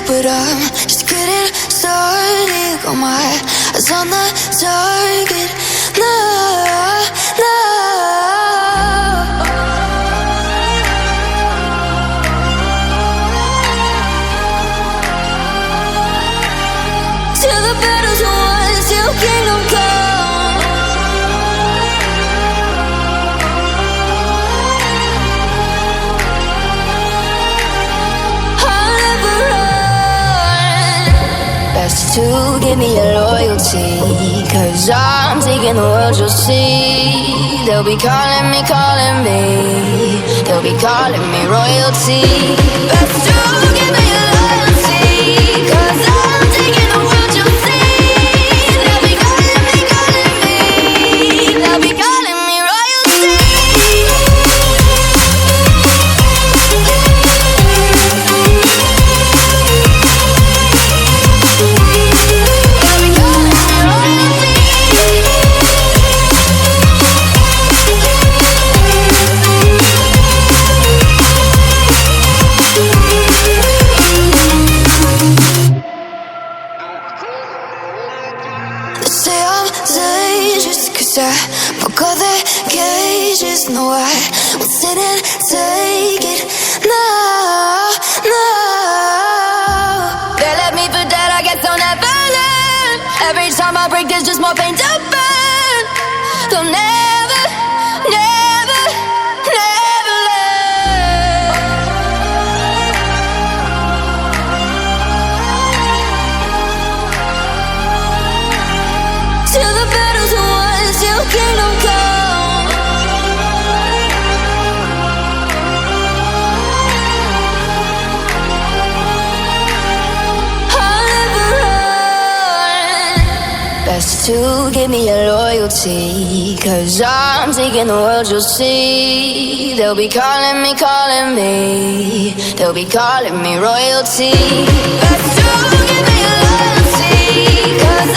but I'm just getting started. Got my eyes on the target. No, no. Till the battle's won, till kingdom come. I'll never run. Best to give me your loyalty, 'cause I'm taking the world, you'll see. They'll be calling me, they'll be calling me royalty. Best to give me your loyalty, 'cause I'm taking the world, you'll see. They'll be calling me, they'll be calling me royalty. Say I'm dangerous, 'cause I broke all the cages. No, I won't sit and take it. No, no. They left me for dead, I guess I'll never learn. Every time I break, there's just more pain to burn. They'll never, never, never learn. Till the battle's won, till kingdom come. I'll never run. Best to give me your loyalty, 'cause I'm taking the world, you'll see. They'll be calling me, they'll be calling me royalty. Best to give me your loyalty, 'cause